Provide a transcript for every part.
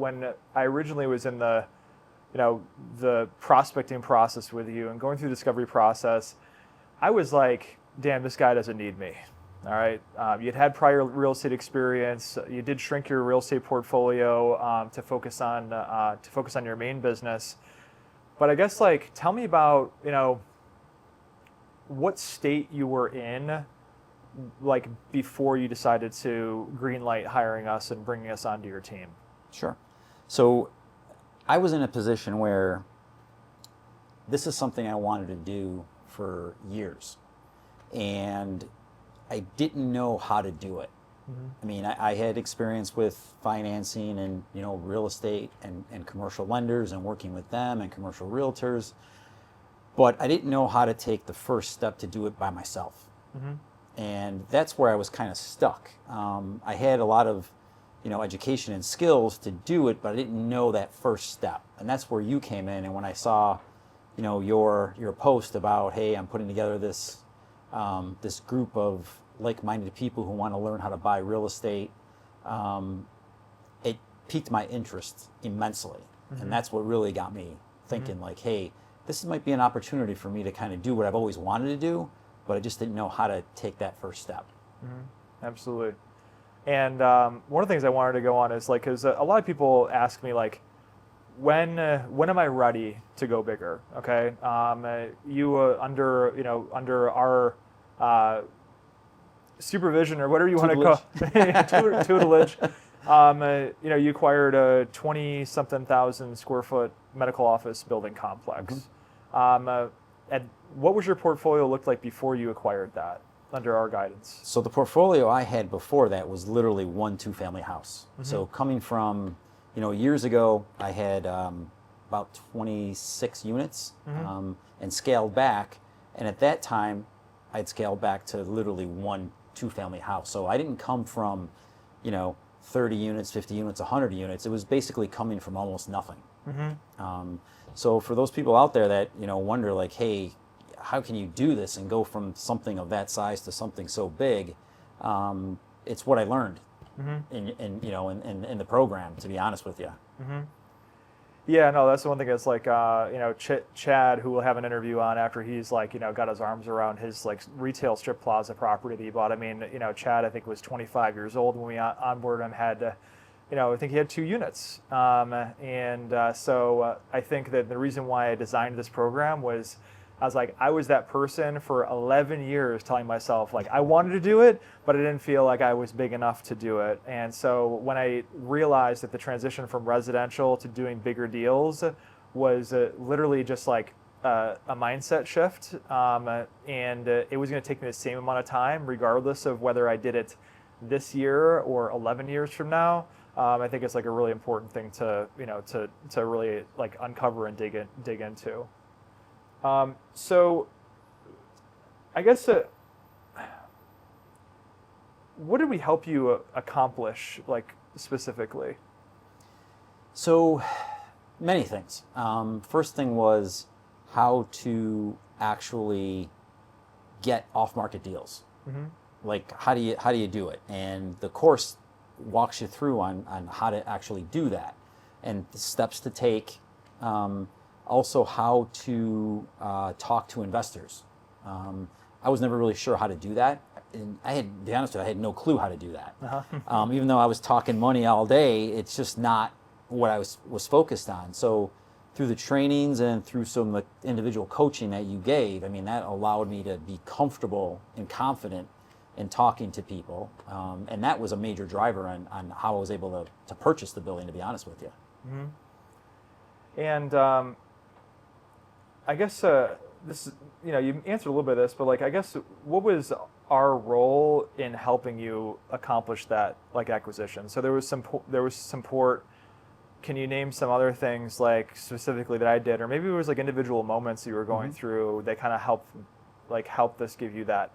when I originally was in the prospecting process with you and going through the discovery process, I was like, damn, this guy doesn't need me. All right. You'd had prior real estate experience. You did shrink your real estate portfolio to focus on your main business. But I guess like tell me about what state you were in like before you decided to greenlight hiring us and bringing us onto your team. Sure. So I was in a position where this is something I wanted to do for years, and I didn't know how to do it. Mm-hmm. I mean, I had experience with financing and real estate and commercial lenders and working with them and commercial realtors, but I didn't know how to take the first step to do it by myself. Mm-hmm. And that's where I was kind of stuck. I had a lot of education and skills to do it, but I didn't know that first step. And that's where you came in. And when I saw, your post about, hey, I'm putting together this this group of like-minded people who want to learn how to buy real estate, it piqued my interest immensely. Mm-hmm. And that's what really got me thinking, mm-hmm. like, hey, this might be an opportunity for me to kind of do what I've always wanted to do, but I just didn't know how to take that first step. Mm-hmm. Absolutely. And one of the things I wanted to go on is like, because a lot of people ask me like, when am I ready to go bigger? Okay, under our supervision or whatever you want to call tutelage, you acquired a 20-something thousand square foot medical office building complex. Mm-hmm. And what was your portfolio look like before you acquired that under our guidance? So the portfolio I had before that was literally 1 2-family house. Mm-hmm. So coming from, years ago, I had about 26 units, mm-hmm. And scaled back. And at that time, I'd scaled back to literally 1 2-family house. So I didn't come from, 30 units, 50 units, 100 units. It was basically coming from almost nothing. Mm-hmm. So for those people out there that, wonder like, hey, how can you do this and go from something of that size to something so big? It's what I learned mm-hmm. in the program, to be honest with you. Mm-hmm. Yeah, no, that's the one thing that's like, Chad, who we'll have an interview on after he's like, got his arms around his like retail strip plaza property that he bought. I mean, Chad, I think was 25 years old when we onboarded him, had, I think he had 2 units. So I think that the reason why I designed this program was, I was that person for 11 years telling myself, like, I wanted to do it, but I didn't feel like I was big enough to do it. And so when I realized that the transition from residential to doing bigger deals was literally just like a mindset shift, and it was going to take me the same amount of time, regardless of whether I did it this year or 11 years from now, I think it's like a really important thing to, to really like uncover and dig into. So I guess, what did we help you accomplish, like, specifically? So many things. First thing was how to actually get off-market deals. Mm-hmm. Like, how do you do it? And the course walks you through on how to actually do that and the steps to take. Also, how to talk to investors. I was never really sure how to do that. And to be honest with you, I had no clue how to do that. Uh-huh. Even though I was talking money all day, it's just not what I was focused on. So through the trainings and through some of the individual coaching that you gave, I mean, that allowed me to be comfortable and confident in talking to people. And that was a major driver on how I was able to purchase the building, to be honest with you. Mm-hmm. And I guess this, you answered a little bit of this, but like, I guess what was our role in helping you accomplish that, like, acquisition? So there was support. Can you name some other things, like, specifically that I did, or maybe it was like individual moments you were going mm-hmm. through that kind of helped us give you that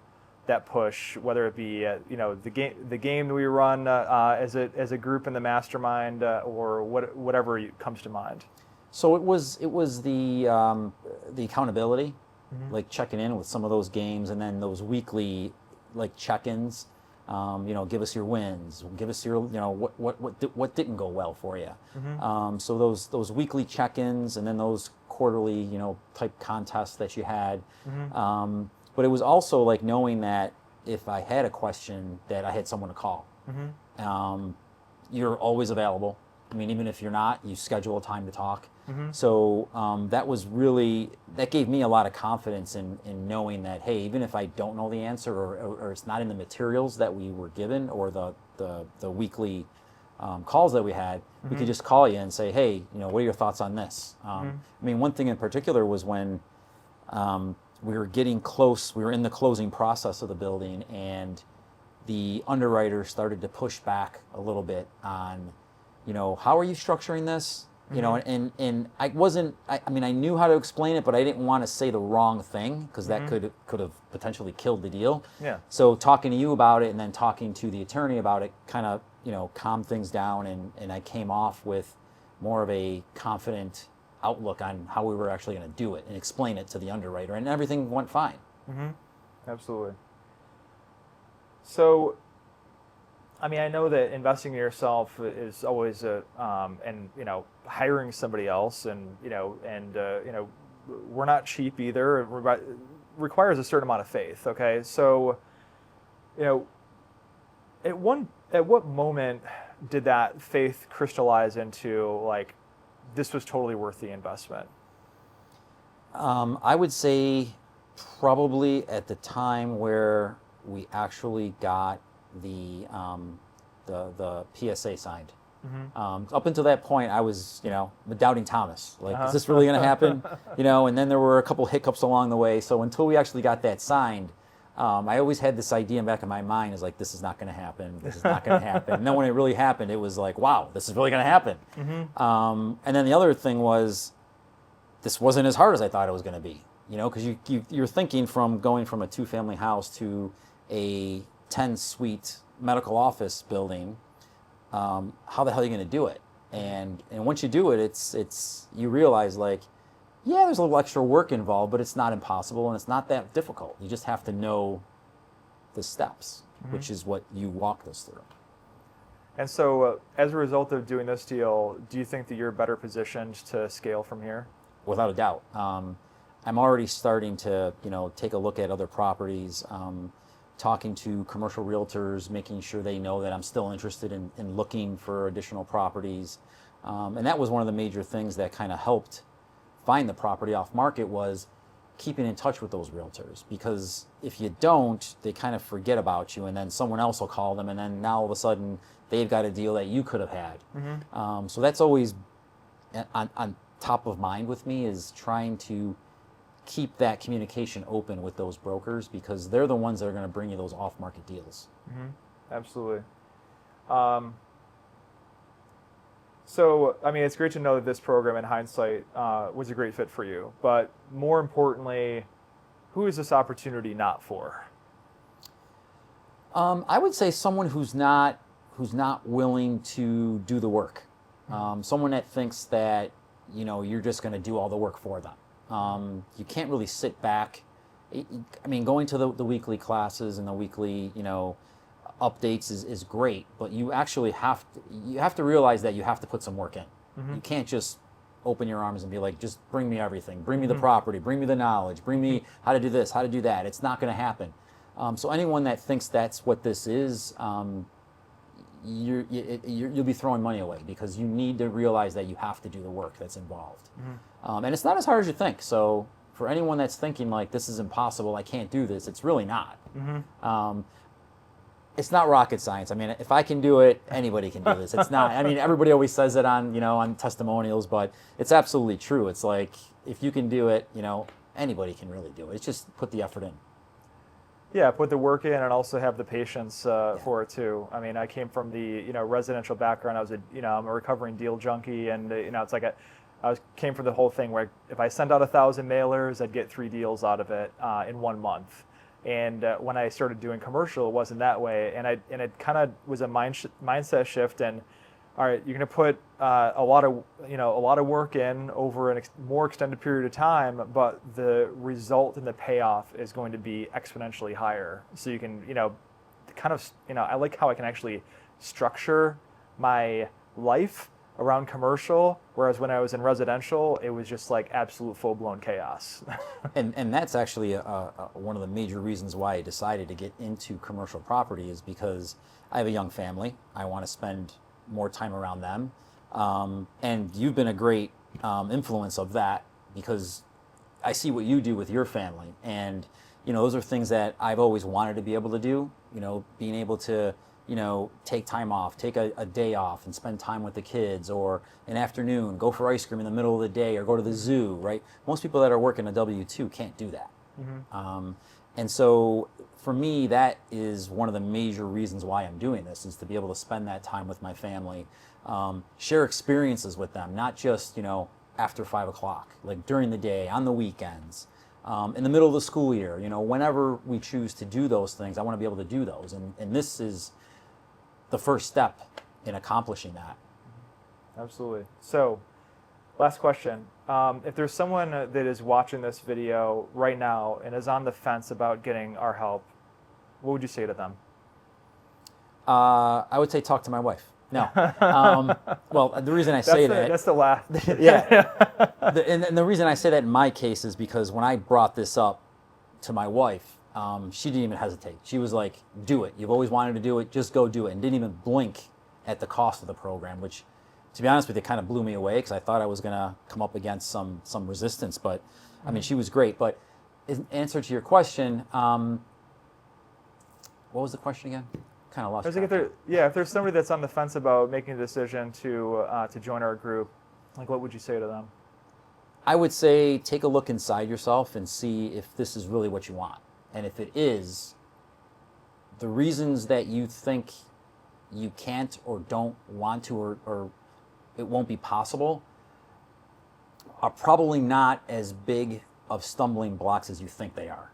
push, whether it be the game that we run as a group in the mastermind, or whatever comes to mind. So it was the accountability, mm-hmm. like checking in with some of those games, and then those weekly like check-ins. Give us your wins, give us your, what didn't go well for you. So those weekly check-ins, and then those quarterly, type contests that you had. But it was also like knowing that if I had a question, that I had someone to call. You're always available. I mean, even if you're not, you schedule a time to talk. So that gave me a lot of confidence in knowing that, hey, even if I don't know the answer, or it's not in the materials that we were given, or the weekly calls that we had, we could just call you and say, hey, what are your thoughts on this? I mean, one thing in particular was when we were getting close, we were in the closing process of the building, and the underwriter started to push back a little bit on, how are you structuring this? And I wasn't, I mean, I knew how to explain it, but I didn't want to say the wrong thing, because that could have potentially killed the deal. Yeah. So talking to you about it, and then talking to the attorney about it, kind of, calmed things down, and I came off with more of a confident outlook on how we were actually going to do it and explain it to the underwriter, and everything went fine. Absolutely. So, I mean, I know that investing in yourself is always and hiring somebody else, and we're not cheap either. It requires a certain amount of faith. Okay, so at what moment did that faith crystallize into, like, this was totally worth the investment? I would say probably at the time where we actually got the PSA signed. Up until that point, I was, doubting Thomas. Like, is this really going to happen? And then there were a couple hiccups along the way. So until we actually got that signed, I always had this idea in the back of my mind, is like, this is not going to happen. This is not going to happen. And then when it really happened, it was like, wow, this is really going to happen. And then the other thing was, this wasn't as hard as I thought it was going to be. Because you're thinking from going from a 2-family house to a 10-suite medical office building, how the hell are you going to do it? And once you do it, it's you realize, like, yeah, there's a little extra work involved, but it's not impossible, and it's not that difficult. You just have to know the steps, which is what you walk this through. And so, as a result of doing this deal, do you think that you're better positioned to scale from here? Without a doubt. I'm already starting to, take a look at other properties, talking to commercial realtors, making sure they know that I'm still interested in looking for additional properties. And that was one of the major things that kind of helped find the property off market, was keeping in touch with those realtors. Because if you don't, they kind of forget about you, and then someone else will call them, and then now all of a sudden they've got a deal that you could have had. So that's always on top of mind with me, is trying to keep that communication open with those brokers, because they're the ones that are going to bring you those off-market deals. Absolutely. So, I mean, it's great to know that this program, in hindsight, was a great fit for you. But more importantly, who is this opportunity not for? I would say someone who's not willing to do the work. Someone that thinks that you're just going to do all the work for them. You can't really sit back. I mean, going to the weekly classes and the weekly, updates is great, but you actually have to realize that you have to put some work in. You can't just open your arms and be like, just bring me everything. Bring me the property. Bring me the knowledge. Bring me how to do this, how to do that. It's not going to happen. So anyone that thinks that's what this is, you'll be throwing money away, because you need to realize that you have to do the work that's involved. And it's not as hard as you think. So for anyone that's thinking like, this is impossible, I can't do this, it's really not. It's not rocket science. I mean, if I can do it, anybody can do this. It's not. I mean, everybody always says it on testimonials, but it's absolutely true. It's like, if you can do it, anybody can really do it. It's just put the effort in. Yeah, put the work in, and also have the patience for it too. I mean, I came from the residential background. I was I'm a recovering deal junkie, and it's like came from the whole thing where if I sent out 1,000 mailers, I'd get 3 deals out of it in 1 month. And when I started doing commercial, it wasn't that way, and it kind of was a mindset shift. And all right, you're going to put a lot of work in over a more extended period of time, but the result and the payoff is going to be exponentially higher. So you can kind of, I like how I can actually structure my life around commercial, whereas when I was in residential, it was just like absolute full-blown chaos. And that's actually one of the major reasons why I decided to get into commercial property, is because I have a young family. I want to spend more time around them. And you've been a great influence of that, because I see what you do with your family. And, those are things that I've always wanted to be able to do, being able to take time off, take a day off and spend time with the kids, or an afternoon, go for ice cream in the middle of the day, or go to the zoo, right? Most people that are working a W-2 can't do that. And so for me, that is one of the major reasons why I'm doing this, is to be able to spend that time with my family, share experiences with them, not just, after 5 o'clock, like during the day, on the weekends, in the middle of the school year, whenever we choose to do those things, I want to be able to do those. And this is the first step in accomplishing that. Absolutely. So, last question. If there's someone that is watching this video right now and is on the fence about getting our help, what would you say to them? I would say talk to my wife. No. Well, the reason I say that... That's the last. Yeah. And the reason I say that in my case is because when I brought this up to my wife, she didn't even hesitate. She was like, do it. You've always wanted to do it. Just go do it. And didn't even blink at the cost of the program, which, to be honest with you, kind of blew me away, because I thought I was going to come up against some resistance. But, I mean, she was great. But in answer to your question, what was the question again? Kind of lost track. If there's somebody that's on the fence about making a decision to join our group, like, what would you say to them? I would say take a look inside yourself and see if this is really what you want. And if it is, the reasons that you think you can't or don't want to, or it won't be possible, are probably not as big of stumbling blocks as you think they are.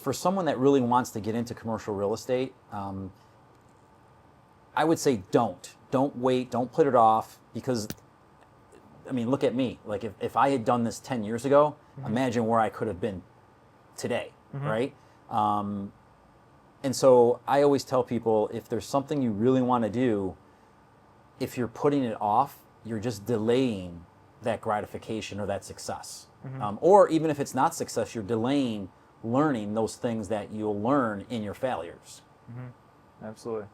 For someone that really wants to get into commercial real estate, I would say don't wait, don't put it off, because, I mean, look at me. Like, if I had done this 10 years ago, imagine where I could have been today, right? And so I always tell people, if there's something you really want to do, if you're putting it off, you're just delaying that gratification or that success. Or even if it's not success, you're delaying learning those things that you'll learn in your failures. Absolutely.